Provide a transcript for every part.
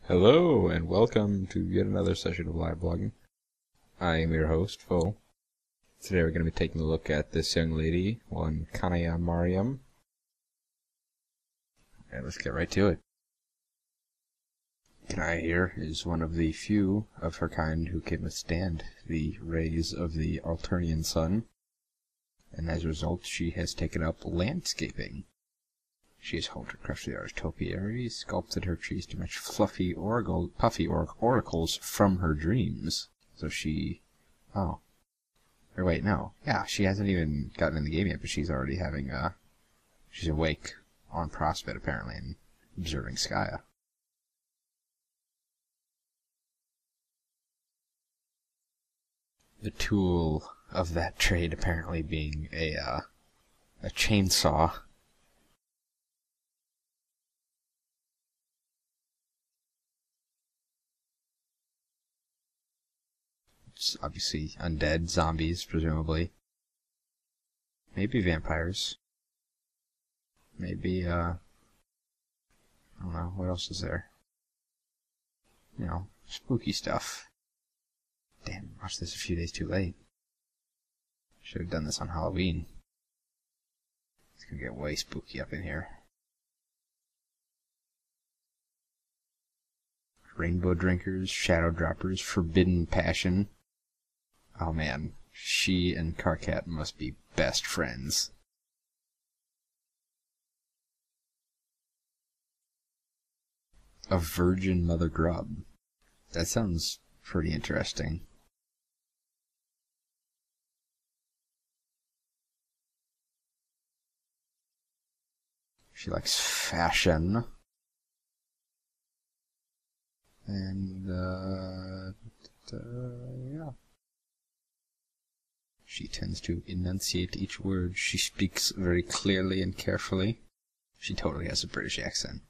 Hello, and welcome to yet another session of live blogging. I am your host, Foal. Today we're going to be taking a look at this young lady, one Kanaya Mariam. And let's get right to it. Kanaya here is one of the few of her kind who can withstand the rays of the Alternian sun, and as a result she has taken up landscaping. She has honed her craft to the topiary, sculpted her trees to match puffy oracles from her dreams. So she... oh. Or wait, no. Yeah, she hasn't even gotten in the game yet, but she's already having she's awake on Prospect, apparently, and observing Skya. The tool of that trade apparently being a chainsaw. It's obviously undead, zombies, presumably. Maybe vampires. Maybe, I don't know, what else is there? You know, spooky stuff. Damn, watched this a few days too late. Should have done this on Halloween. It's gonna get way spooky up in here. Rainbow drinkers, shadow droppers, forbidden passion. Oh man, she and Karkat must be best friends. A virgin mother grub. That sounds pretty interesting. She likes fashion. And, yeah. She tends to enunciate each word. She speaks very clearly and carefully. She totally has a British accent.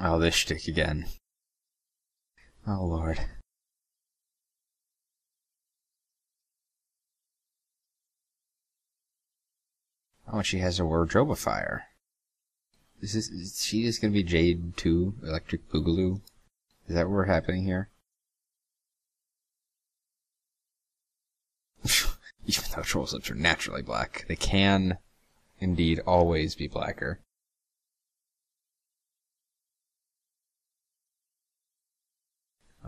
Oh, this shtick again. Oh, Lord. Oh, and she has a wardrobe of fire. Is she just gonna be Jade 2, Electric Boogaloo? Is that what we're happening here? Even though troll slips are naturally black, they can, indeed, always be blacker.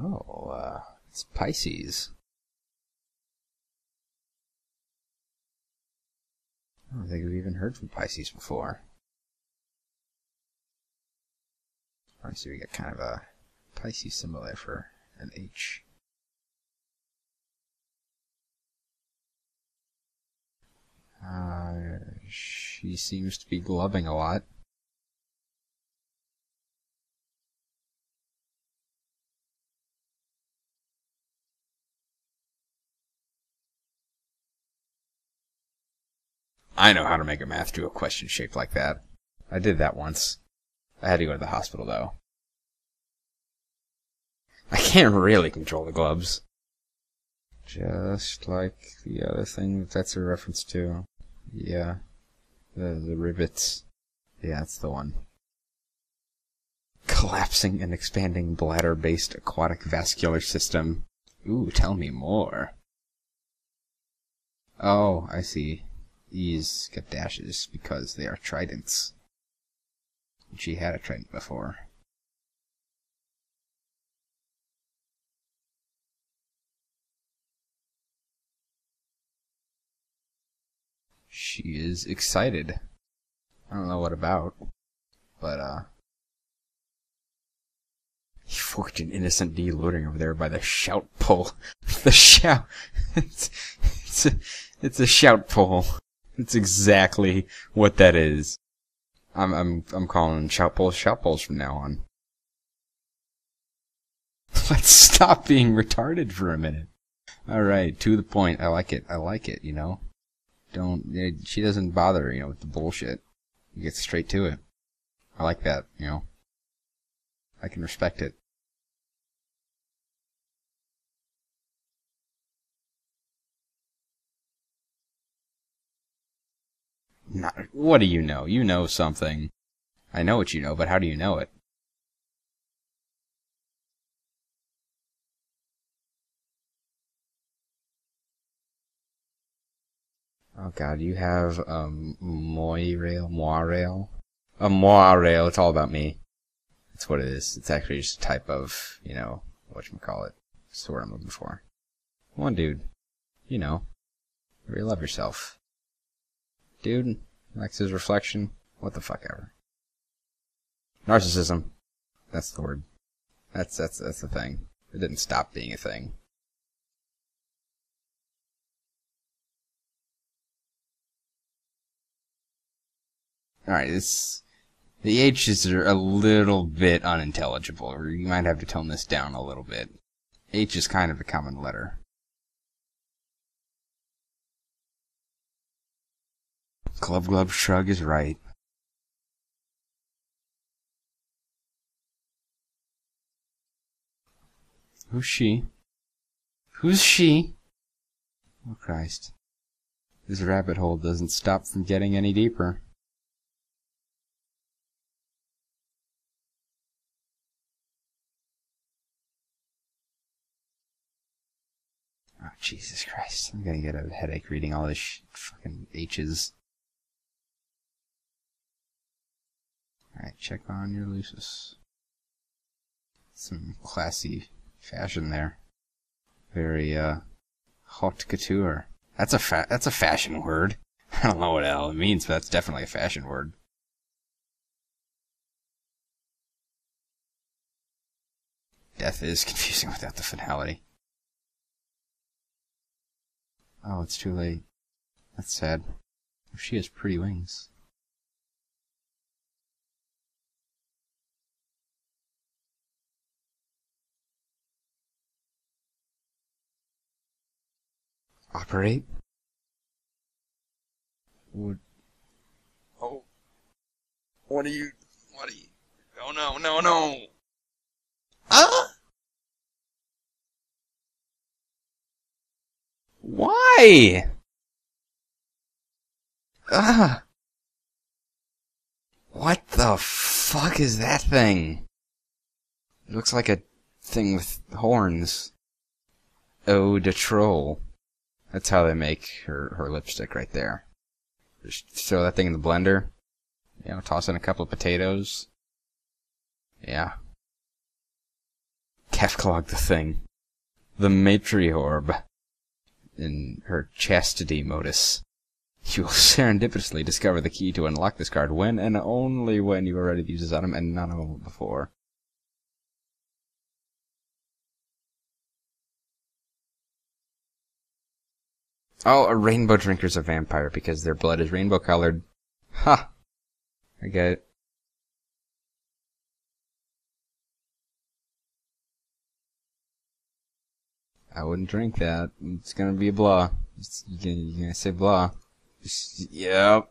Oh, it's Pisces. I don't think we've even heard from Pisces before. I see we got kind of a Pisces symbol there for an H. She seems to be gloving a lot. I know how to make a math do a question shaped like that. I did that once. I had to go to the hospital, though. I can't really control the gloves. Just like the other thing that's a reference to. Yeah. The rivets. Yeah, that's the one. Collapsing and expanding bladder-based aquatic vascular system. Ooh, tell me more. Oh, I see. These get dashes because they are tridents. She had a trident before. She is excited. I don't know what about, but, he forked an innocent D loitering over there by the shout pole. The shout. It's a shout pole. It's exactly what that is. I'm calling shout poles from now on. Let's stop being retarded for a minute. Alright, to the point. I like it, you know? She doesn't bother, you know, with the bullshit. You get straight to it. I like that, you know? I can respect it. What do you know? You know something. I know what you know, but how do you know it? Oh god, you have moirail? A moirail, it's all about me. That's what it is. It's actually just a type of, whatchamacallit. That's the word I'm looking for. Come on, dude. You know. You love yourself. Dude, likes his reflection. What the fuck ever. Narcissism. That's the word. That's the thing. It didn't stop being a thing. Alright, the H's are a little bit unintelligible, or you might have to tone this down a little bit. H is kind of a common letter. Glub Shrug is right. Who's she? Who's she? Oh Christ. This rabbit hole doesn't stop from getting any deeper. Oh, Jesus Christ. I'm gonna get a headache reading all this fucking H's. Alright, check on your Lucis. Some classy fashion there. Very, haute couture. That's a fashion word. I don't know what the hell it means, but that's definitely a fashion word. Death is confusing without the finality. Oh, it's too late. That's sad. She has pretty wings. Operate? What? Oh. What are you... Oh no. Ah! Why? Ah! What the fuck is that thing? It looks like a thing with horns. Eau de Troll. That's how they make her lipstick right there. Just throw that thing in the blender. Toss in a couple of potatoes. Yeah. Catclog the thing. The matriorb. In her chastity modus. You will serendipitously discover the key to unlock this card when and only when you are ready to use this item and not a moment before. Oh, a rainbow drinker's a vampire because their blood is rainbow colored. Ha! I get it. I wouldn't drink that. It's gonna be a blah. You're gonna say blah. Yep.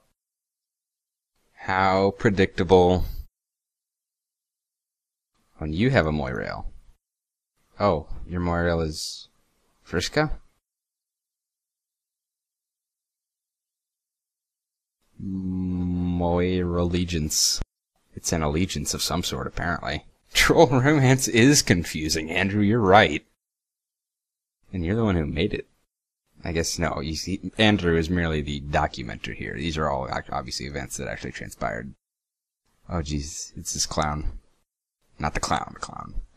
How predictable. When you have a Moirail. Oh, your Moirail is... Friska? Moira allegiance. It's an allegiance of some sort, apparently. Troll romance is confusing, Andrew, you're right. And you're the one who made it. I guess no, you see, Andrew is merely the documenter here. These are all obviously events that actually transpired. Oh jeez, it's this clown. Not the clown,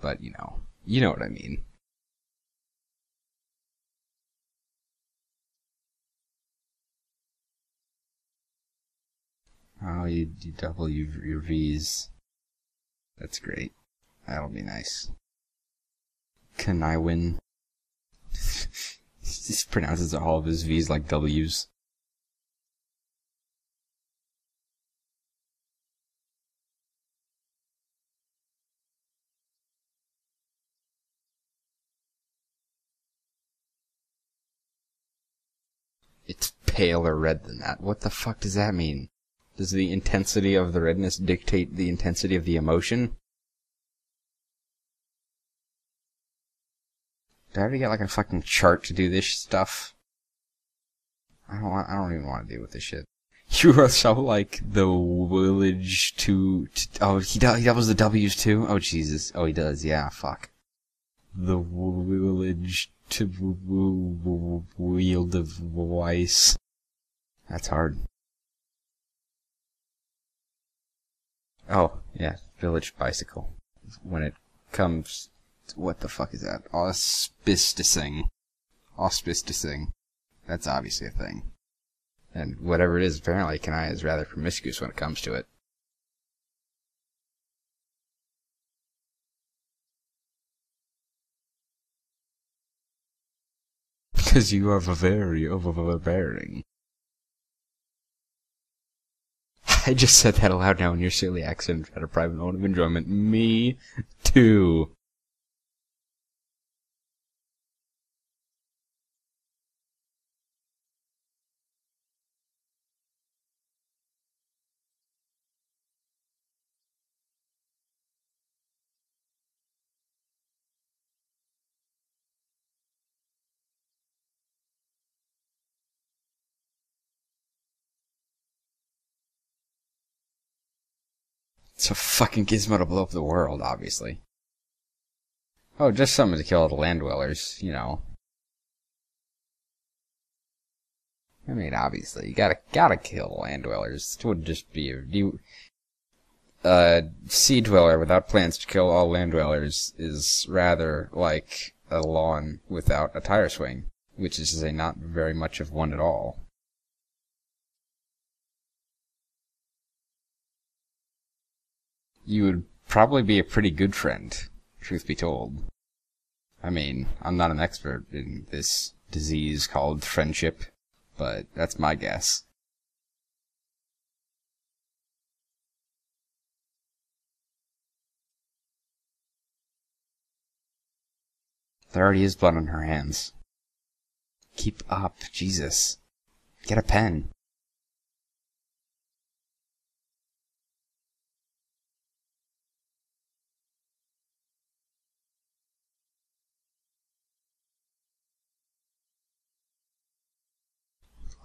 but you know what I mean. Oh, you double your V's. That's great. That'll be nice. Can I win? He pronounces all of his V's like W's. It's paler red than that. What the fuck does that mean? Does the intensity of the redness dictate the intensity of the emotion? Do I have to get like a fucking chart to do this stuff? I don't even want to deal with this shit. You are so like the village oh, he doubles the W's too? Oh, Jesus. Oh, he does. Yeah, fuck. The village to wield of voice. That's hard. Oh, yeah. Village bicycle. When it comes... What the fuck is that? Auspicing. Auspicing. That's obviously a thing. And whatever it is, apparently Kanaya is rather promiscuous when it comes to it. Because you are very overbearing. I just said that aloud now in your silly accent at a private moment of enjoyment. Me too. It's a fucking gizmo to blow up the world, obviously. Oh, just something to kill all the land dwellers, you know. I mean, obviously, you gotta kill the land dwellers. It would just be a sea dweller without plans to kill all land dwellers is rather like a lawn without a tire swing, which is to say not very much of one at all. You would probably be a pretty good friend, truth be told. I mean, I'm not an expert in this disease called friendship, but that's my guess. There already is blood on her hands. Keep up, Jesus. Get a pen.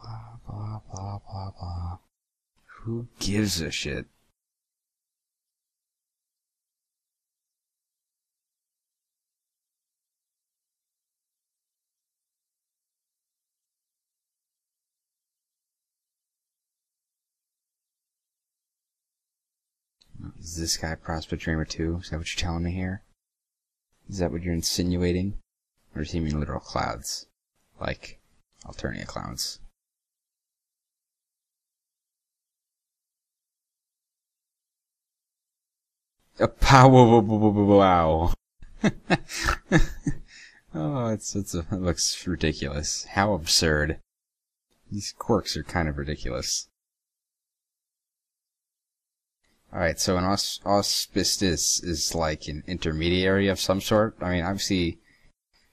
Blah, blah, blah, blah, blah. Who gives a shit? Is this guy Prosper Dreamer too? Is that what you're telling me here? Is that what you're insinuating? Or does he mean literal clouds? Like, Alternia clouds. Wow. Oh, it looks ridiculous. How absurd. These quirks are kind of ridiculous. Alright, so an auspicious is like an intermediary of some sort. I mean, obviously,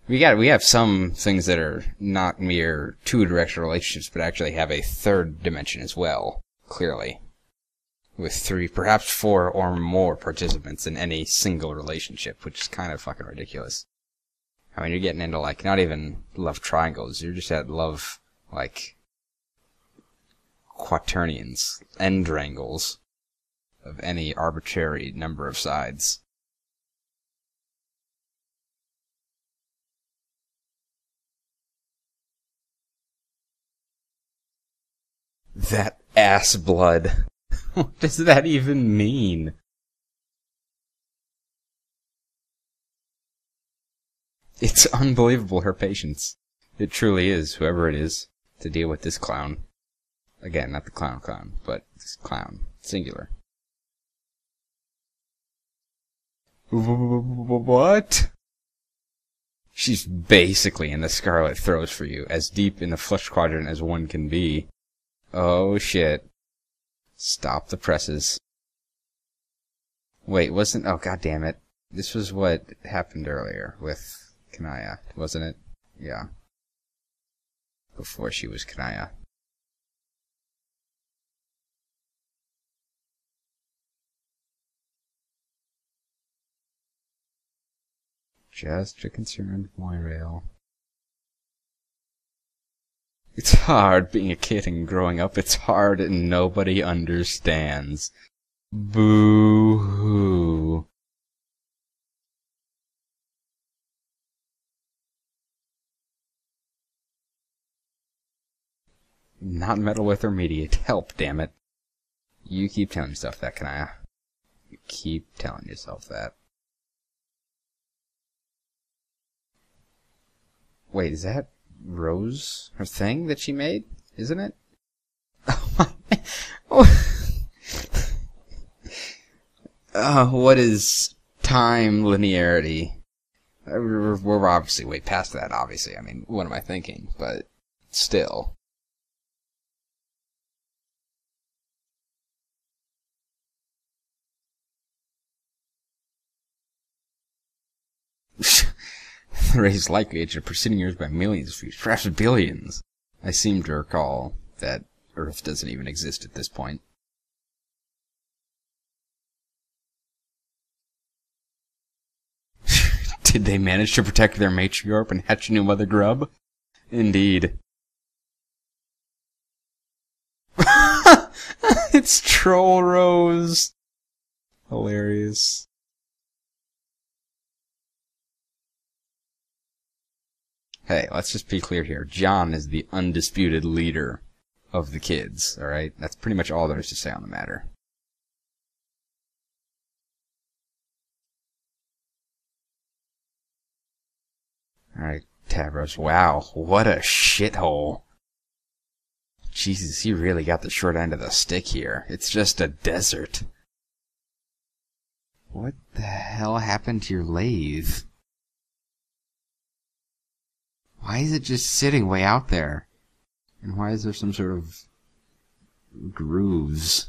we have some things that are not mere two-directional relationships, but actually have a third dimension as well, clearly. With 3, perhaps 4 or more participants in any single relationship, which is kind of fucking ridiculous. I mean, you're getting into, like, not even love triangles, you're just at love, like, quaternions, endrangles of any arbitrary number of sides. That ass blood. What does that even mean? It's unbelievable, her patience. It truly is, whoever it is, to deal with this clown. Again, not the clown, but this clown. Singular. What? She's basically in the Scarlet Throes for you, as deep in the flush quadrant as one can be. Oh shit. Stop the presses. Wait, wasn't... Oh, god damn it. This was what happened earlier with Kanaya, wasn't it? Yeah. Before she was Kanaya. Just a concerned Moirail. It's hard being a kid and growing up. It's hard and nobody understands. Boo-hoo. Not meddle with or mediate. Help, damn it. You keep telling yourself that, Kanaya. You keep telling yourself that. Wait, is that Rose? Her thing that she made? Isn't it? What is time linearity? We're obviously way past that, obviously. I mean, what am I thinking? But still. Raised likely age of preceding years by millions of years, perhaps billions. I seem to recall that Earth doesn't even exist at this point. Did they manage to protect their matriarch and hatch a new mother grub? Indeed. It's Troll Rose. Hilarious. Hey, let's just be clear here. John is the undisputed leader of the kids, alright? That's pretty much all there is to say on the matter. Alright, Tavros. Wow, what a shithole. Jesus, he really got the short end of the stick here. It's just a desert. What the hell happened to your lathe? Why is it just sitting way out there? And why is there some sort of grooves?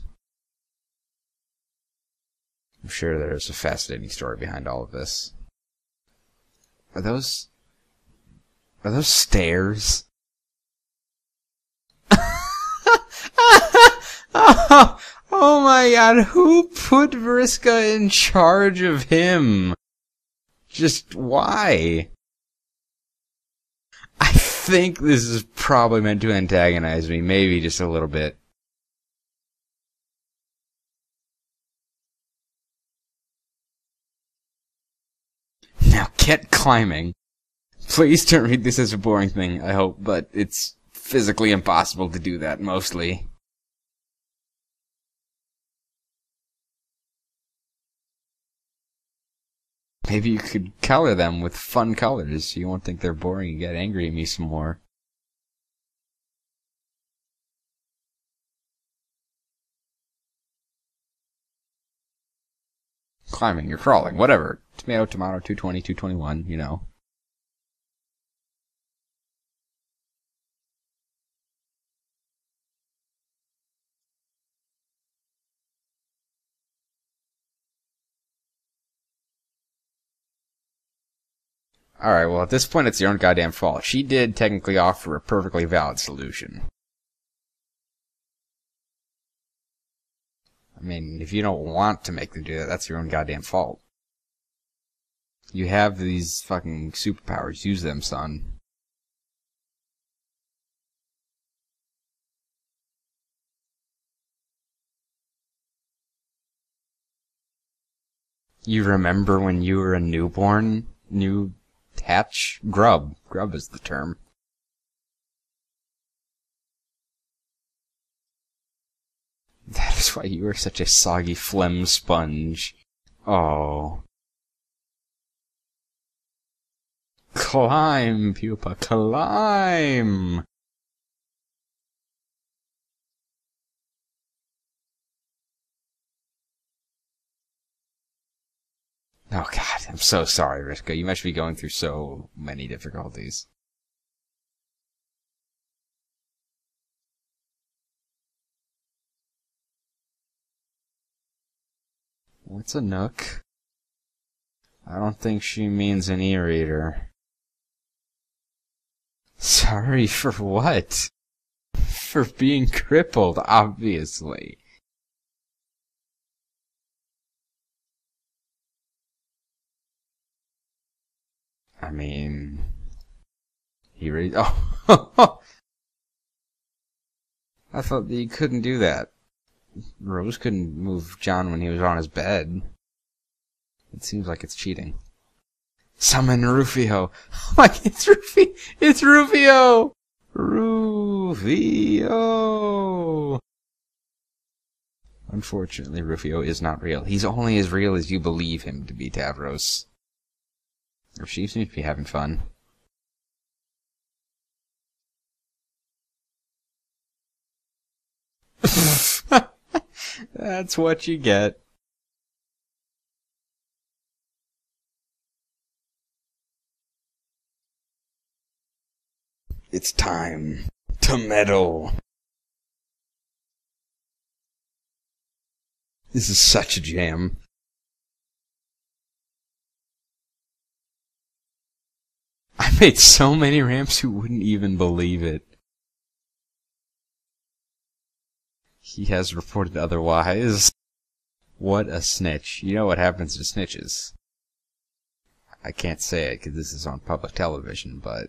I'm sure there's a fascinating story behind all of this. Are those stairs? Oh my god, who put Vriska in charge of him? Just why? I think this is probably meant to antagonize me, maybe just a little bit. Now get climbing. Please don't read this as a boring thing, I hope, but it's physically impossible to do that, mostly. Maybe you could color them with fun colors so you won't think they're boring and get angry at me some more. Climbing, you're crawling, whatever. Tomato, tomato, 220, 221, you know. Alright, well at this point it's your own goddamn fault. She did technically offer a perfectly valid solution. I mean, if you don't want to make them do that, that's your own goddamn fault. You have these fucking superpowers, use them, son. You remember when you were a newborn? New hatch? Grub. Grub is the term. That is why you were such a soggy phlegm sponge. Oh. Climb, pupa, climb! Oh god, I'm so sorry, Vriska. You must be going through so many difficulties. What's a nook? I don't think she means an e-reader. Sorry for what? For being crippled, obviously. I mean... he reads... Oh! I thought that you couldn't do that. Rose couldn't move John when he was on his bed. It seems like it's cheating. Summon Rufio. Oh my, it's Rufio! It's Rufio! Rufio! Unfortunately, Rufio is not real. He's only as real as you believe him to be, Tavros. Or she seems to be having fun. That's what you get. It's time to meddle. This is such a jam. I made so many ramps who wouldn't even believe it. He has reported otherwise. What a snitch. You know what happens to snitches. I can't say it because this is on public television, but...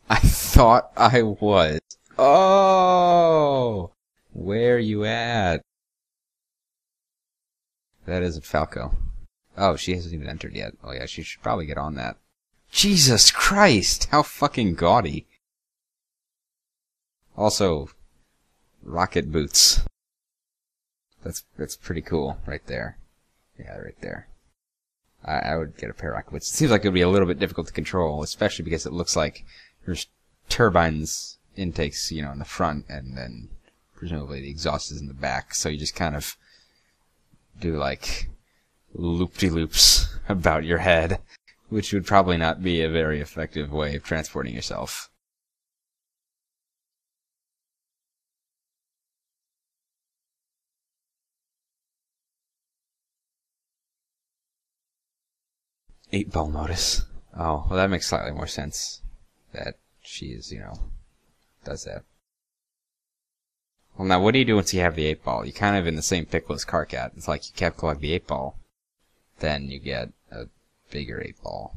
I thought I was. Oh! Where you at? That isn't Falco. Oh, she hasn't even entered yet. Oh yeah, she should probably get on that. Jesus Christ! How fucking gaudy. Also, rocket boots. That's pretty cool, right there. Yeah, right there. I would get a pair of rocket boots. It seems like it would be a little bit difficult to control, especially because it looks like there's turbines intakes, you know, in the front, and then presumably the exhaust is in the back. So you just kind of do like loop-de-loops about your head, which would probably not be a very effective way of transporting yourself. Eight-ball notice. Oh, well that makes slightly more sense. That she is, you know, does that. Well now, what do you do once you have the 8-ball? You're kind of in the same pickle as Karkat. It's like you kept collect the 8-ball. Then you get a bigger 8-ball.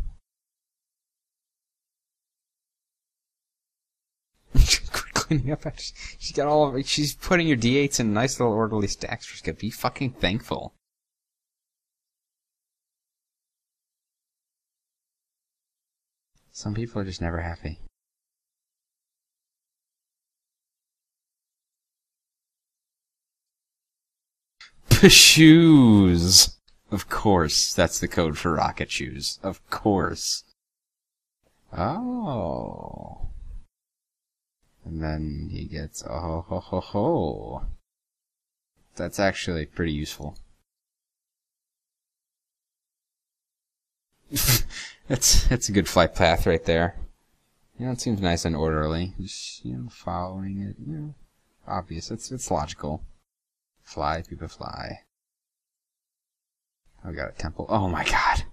Quit cleaning up after she's got all of it. She's putting your D8s in nice little orderly stacks. She's gonna be fucking thankful. Some people are just never happy. Shoes! Of course, that's the code for rocket shoes. Of course. Oh. And then he gets a ho ho ho ho. That's actually pretty useful. That's a good flight path right there. You know, it seems nice and orderly. Just, you know, following it, you know, obvious. It's logical. Fly, people fly. I got a temple. Oh my god.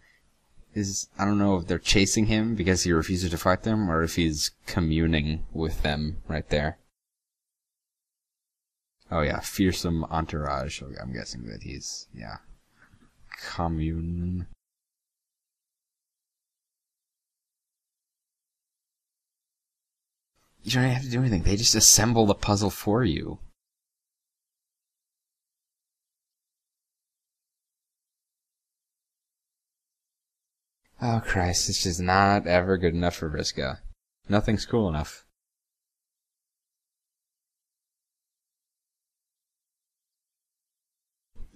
I don't know if they're chasing him because he refuses to fight them, or if he's communing with them right there. Oh yeah, fearsome entourage. I'm guessing that he's, yeah. Commune. You don't have to do anything. They just assemble the puzzle for you. Oh Christ, this is not ever good enough for Vriska. Nothing's cool enough.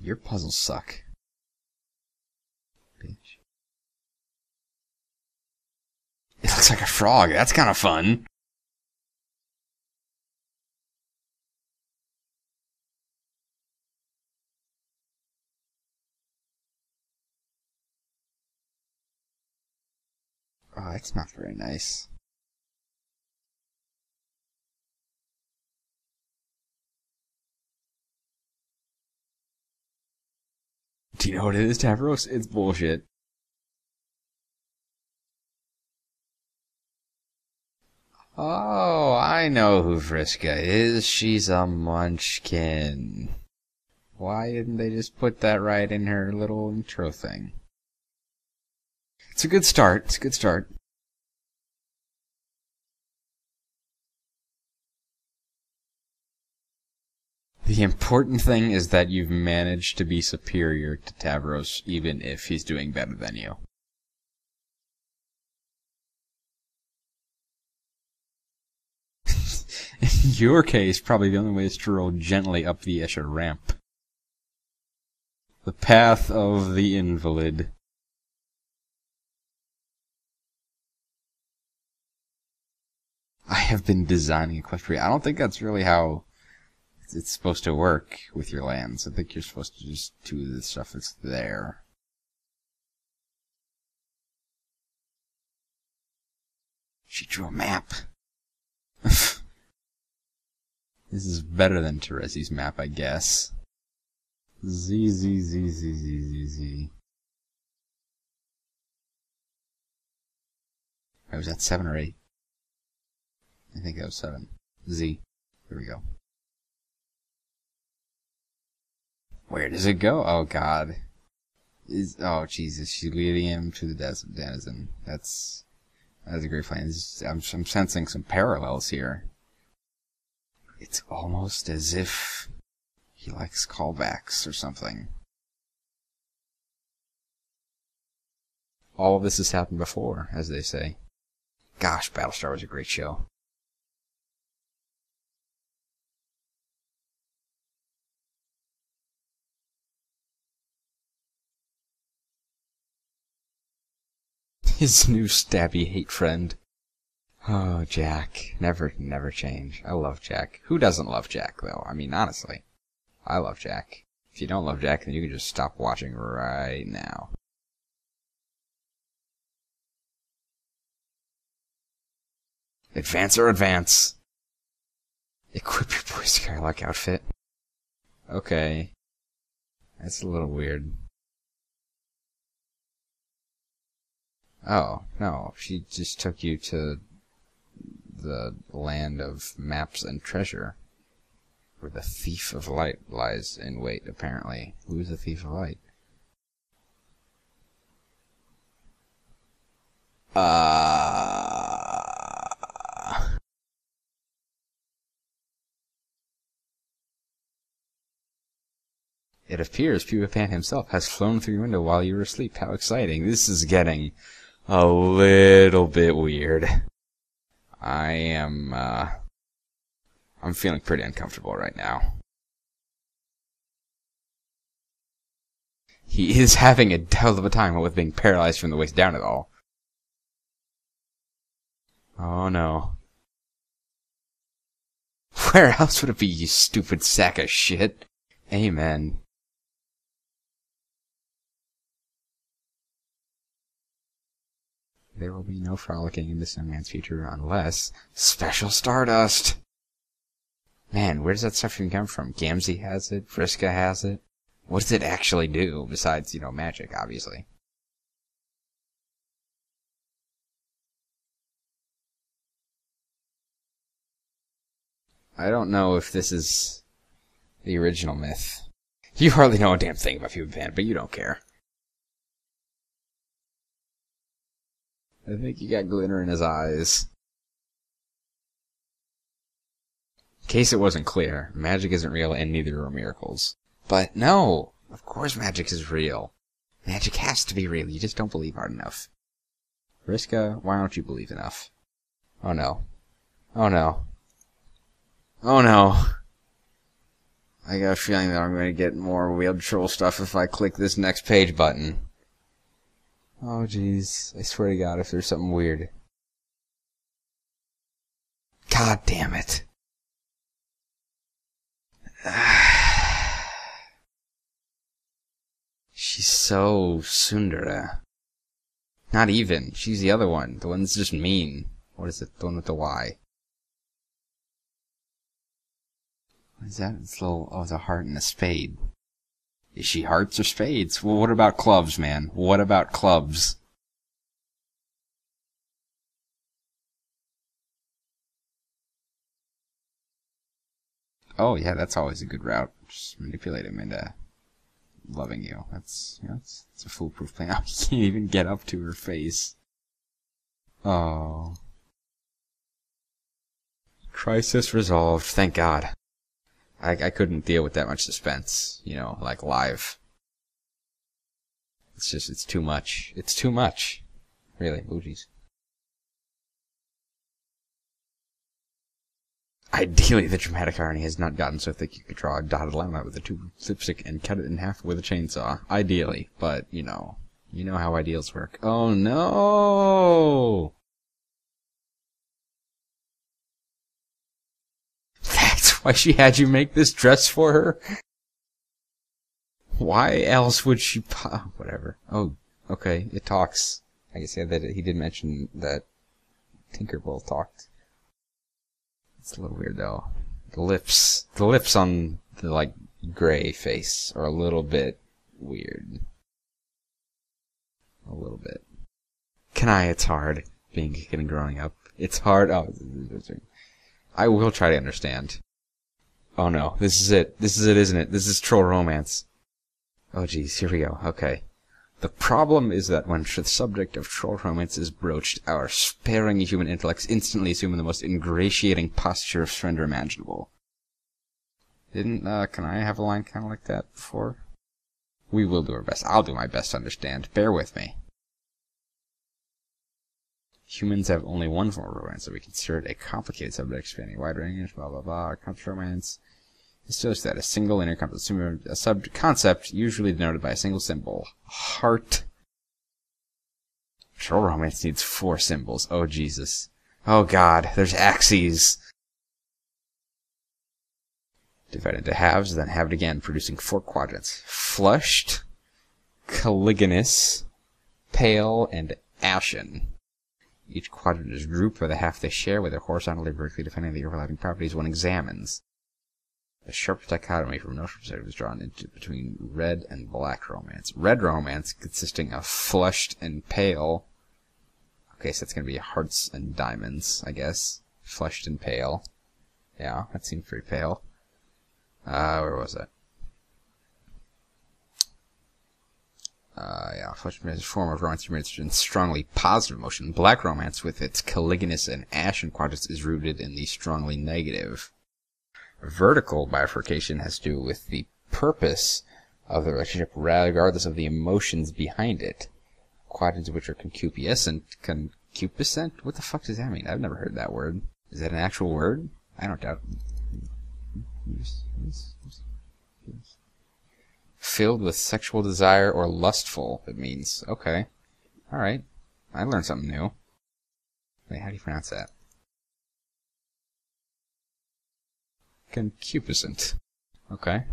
Your puzzles suck. Bitch. It looks like a frog. That's kind of fun. Oh, that's not very nice. Do you know what it is, Tavros? It's bullshit. Oh, I know who Vriska is. She's a munchkin. Why didn't they just put that right in her little intro thing? It's a good start. It's a good start. The important thing is that you've managed to be superior to Tavros, even if he's doing better than you. In your case, probably the only way is to roll gently up the Escher ramp. The path of the invalid. I have been designing Equestria. I don't think that's really how it's supposed to work with your lands. I think you're supposed to just do the stuff that's there. She drew a map. This is better than Teresi's map, I guess. Z. I was at 7 or 8. I think that was 7. Z. Here we go. Where does it go? Oh God. Oh Jesus, she's leading him to the denizen. That's a great plan. I'm sensing some parallels here. It's almost as if he likes callbacks or something. All of this has happened before, as they say. Gosh, Battlestar was a great show. His new stabby hate friend. Oh, Jack. Never change. I love Jack. Who doesn't love Jack, though? I mean, honestly. I love Jack. If you don't love Jack, then you can just stop watching right now. Advance or advance? Equip your Boy Skylark outfit. Okay. That's a little weird. Oh, no. She just took you to the land of maps and treasure. Where the Thief of Light lies in wait, apparently. Who's the Thief of Light? It appears Pupa Pan himself has flown through your window while you were asleep. How exciting. This is getting a little bit weird. I'm feeling pretty uncomfortable right now. He is having a hell of a time with being paralyzed from the waist down at all. Oh no. Where else would it be, you stupid sack of shit? Amen. There will be no frolicking in the Snowman's future unless Special Stardust. Man, where does that stuff even come from? Gamzee has it, Vriska has it. What does it actually do besides, magic, obviously? I don't know if this is the original myth. You hardly know a damn thing about Pupa Pan, but you don't care. I think he got glitter in his eyes. In case it wasn't clear, magic isn't real and neither are miracles. But no! Of course magic is real. Magic has to be real, you just don't believe hard enough. Vriska, why don't you believe enough? Oh no. Oh no. Oh no. I got a feeling that I'm going to get more Wheel Troll stuff if I click this next page button. Oh jeez, I swear to God if there's something weird. God damn it. She's so Sundara. Not even. She's the other one. The one that's just mean. What is it? The one with the Y. What is that? It's a little... Oh, the heart and a spade. Is she hearts or spades? Well, what about clubs, man? What about clubs? Oh yeah, that's always a good route. Just manipulate him into loving you. That's, you know, it's a foolproof plan. I can't even get up to her face. Oh. Crisis resolved, thank God. I couldn't deal with that much suspense, you know, like live. It's too much. It's too much. Really, bougies. Ideally, the dramatic irony has not gotten so thick you could draw a dotted line out with a tube of lipstick and cut it in half with a chainsaw. Ideally, but, you know how ideals work. Oh no! That's why she had you make this dress for her? Why else would she whatever. Oh, okay, it talks. I guess, yeah, that he did mention that Tinkerbell talked. It's a little weird, though. The lips on the, like, gray face are a little bit weird. A little bit. It's hard being a kid and growing up. It's hard. Oh, I will try to understand. Oh no, this is it. This is it, isn't it? This is troll romance. Oh geez, here we go. Okay. The problem is that when the subject of troll romance is broached, our sparing human intellects instantly assume the most ingratiating posture of surrender imaginable. Can I have a line kind of like that before? We will do our best. I'll do my best to understand. Bear with me. Humans have only one form of romance, so we consider it a complicated subject spanning a wide range, blah blah blah. Concept romance is just that a single interconcept, a sub-concept usually denoted by a single symbol. Heart. Troll romance needs 4 symbols. Oh Jesus. Oh God, there's axes. Divide into halves, then halved again, producing 4 quadrants. Flushed, caliginous, pale, and ashen. Each quadrant is grouped by the half they share, whether horizontally or vertically, depending on the overlapping properties one examines. A sharp dichotomy from no perspective is drawn into between red and black romance. Red romance consisting of flushed and pale. Okay, so that's going to be hearts and diamonds, I guess. Flushed and pale. Yeah, that seems pretty pale. Where was it? Yeah, flushed is a form of romance rooted in strongly positive emotion. Black romance, with its caliginous and ashen quadrants, is rooted in the strongly negative. Vertical bifurcation has to do with the purpose of the relationship, regardless of the emotions behind it. Quadrants which are concupiscent. Concupiscent? What the fuck does that mean? I've never heard that word. Is that an actual word? I don't doubt it. Filled with sexual desire or lustful, it means. Okay. Alright. I learned something new. Wait, how do you pronounce that? Concupiscent. Okay.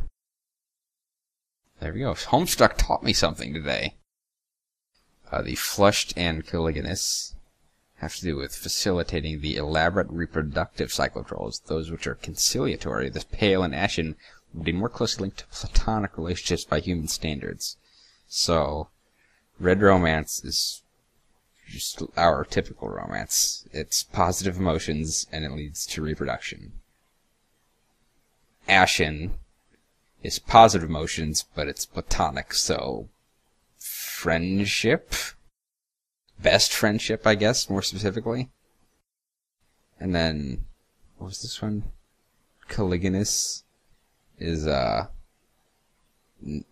There we go. Homestuck taught me something today. The flushed and caliginous have to do with facilitating the elaborate reproductive cycle of trolls. Those which are conciliatory, the pale and ashen, would be more closely linked to platonic relationships by human standards. So, red romance is just our typical romance. It's positive emotions, and it leads to reproduction. Ashen is positive emotions, but it's platonic, so friendship? Best friendship, I guess, more specifically. And then, what was this one? Caliginous is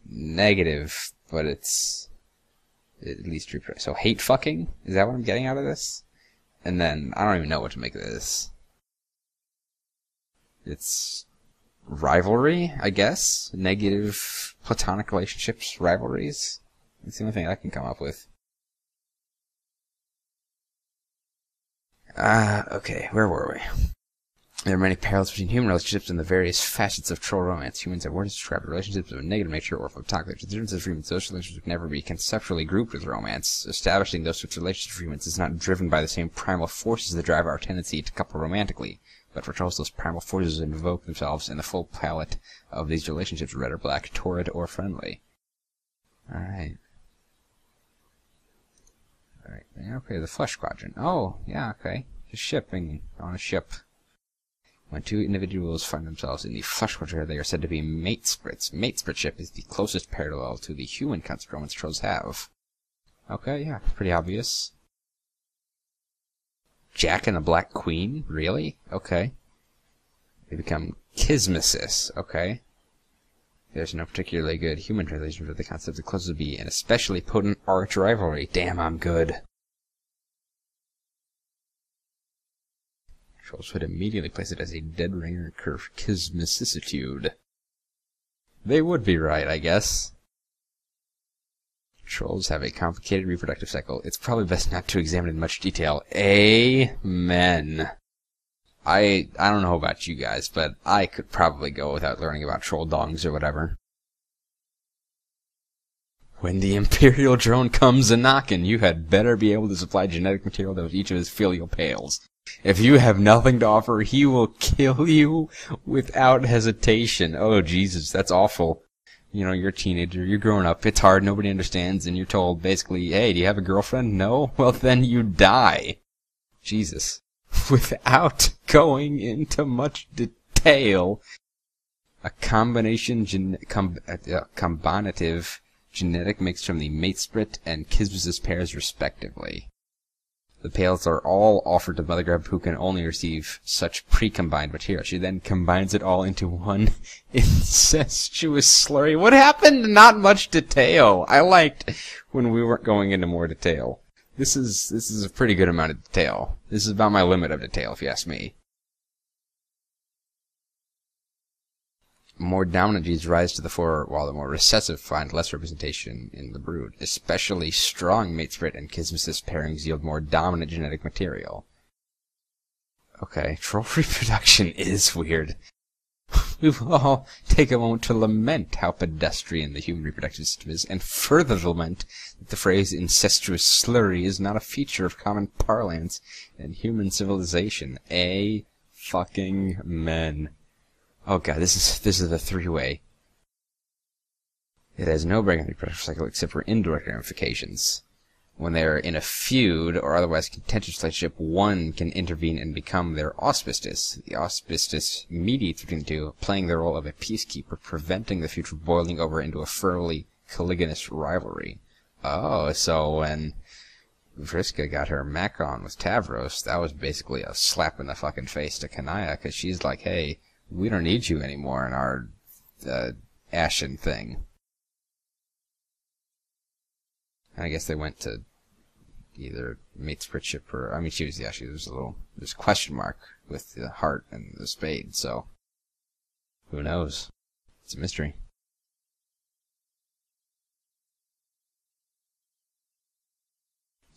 negative, but it's at least reproductive. So hate fucking? Is that what I'm getting out of this? And then, I don't even know what to make of this. It's rivalry, I guess. Negative platonic relationships, rivalries. That's the only thing I can come up with. Okay, where were we? There are many parallels between human relationships and the various facets of troll romance. Humans have words to describe relationships of a negative nature or of a platonic nature. The differences between social relationships would never be conceptually grouped with romance. Establishing those sorts of relationships for humans is not driven by the same primal forces that drive our tendency to couple romantically, but for trolls, those primal forces invoke themselves in the full palette of these relationships, red or black, torrid or friendly. Alright. Okay, the flush quadrant. Oh, yeah, okay. Just shipping on a ship. When two individuals find themselves in the flesh water, they are said to be mate sprits. Mate spritship is the closest parallel to the human concept romance trolls have. Okay, yeah, pretty obvious. Jack and the Black Queen? Really? Okay. They become Kismesis. Okay. There's no particularly good human translation for the concept. The closest would be an especially potent arch rivalry. Damn, I'm good. Trolls would immediately place it as a dead ringer curve Kismesicitude. They would be right, I guess. Trolls have a complicated reproductive cycle. It's probably best not to examine in much detail. Amen. I don't know about you guys, but I could probably go without learning about troll dongs or whatever. When the Imperial drone comes a-knockin', you had better be able to supply genetic material to each of his filial pales. If you have nothing to offer, he will kill you without hesitation. Oh, Jesus, that's awful. You know, you're a teenager, you're growing up, it's hard, nobody understands, and you're told, basically, hey, do you have a girlfriend? No? Well, then you die. Jesus. Without going into much detail, a combinative genetic mix from the mate sprit and Kismesis pairs, respectively. The pales are all offered to Mother Grub, who can only receive such pre-combined material. She then combines it all into one incestuous slurry. What happened? Not much detail. I liked when we weren't going into more detail. This is a pretty good amount of detail. This is about my limit of detail, if you ask me. More dominant genes rise to the fore, while the more recessive find less representation in the brood. Especially strong mate sprit and Kismesis pairings yield more dominant genetic material. Okay, troll reproduction is weird. We will all take a moment to lament how pedestrian the human reproductive system is, and further lament that the phrase incestuous slurry is not a feature of common parlance in human civilization. Fucking men. Oh god, this is the three-way. It has no break in the reproductive cycle except for indirect ramifications. When they are in a feud or otherwise contentious relationship, one can intervene and become their auspicious. The auspicious mediates between the two, playing the role of a peacekeeper, preventing the feud from boiling over into a thoroughly caliginous rivalry. Oh, so when Vriska got her mech on with Tavros, that was basically a slap in the fucking face to Kanaya, because she's like, hey, we don't need you anymore in our Ashen thing. And I guess they went to either mate spritship or, I mean, she was there's a question mark with the heart and the spade, so who knows? It's a mystery.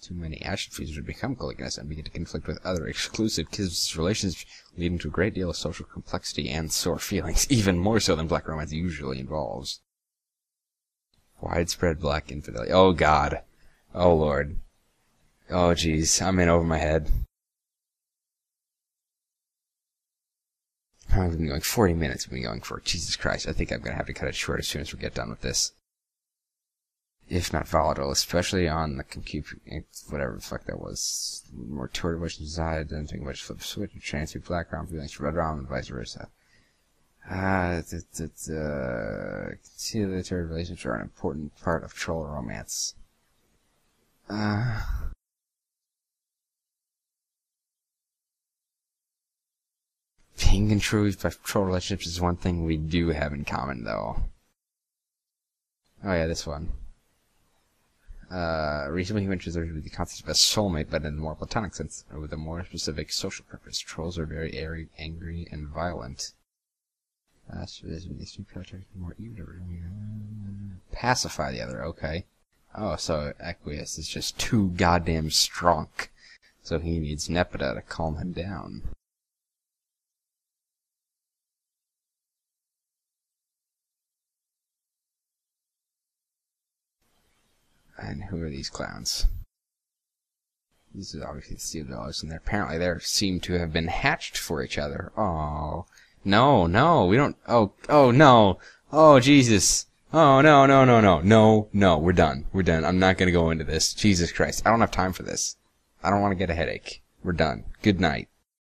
Too many Ashen fusers would become caliginous and begin to conflict with other exclusive Kismesis relations, leading to a great deal of social complexity and sore feelings, even more so than black romance usually involves. Widespread black infidelity. Oh god. Oh lord. Oh jeez, I'm in over my head. I've been going 40 minutes, I've been going for, Jesus Christ, I think I'm gonna have to cut it short as soon as we get done with this. If not volatile, especially on the whatever the fuck that was. More toward which inside, then think which flip switch, transfer black round feelings to red round, and vice versa. Conciliatory relationships are an important part of troll romance. Being intrigued by troll relationships is one thing we do have in common, though. Oh yeah, this one. Recently he introduced the concept of a soulmate, but in a more platonic sense, or with a more specific social purpose. Trolls are very airy, angry, and violent. Pacify the other, okay. Oh, so Aqueous is just too goddamn strong. So he needs Nepeta to calm him down. And who are these clowns? These are obviously the Steel Dogs, and apparently they seem to have been hatched for each other. Oh. No, we don't. Oh, no. Oh, Jesus. Oh, no, we're done. I'm not gonna go into this. Jesus Christ. I don't have time for this. I don't want to get a headache. We're done. Good night.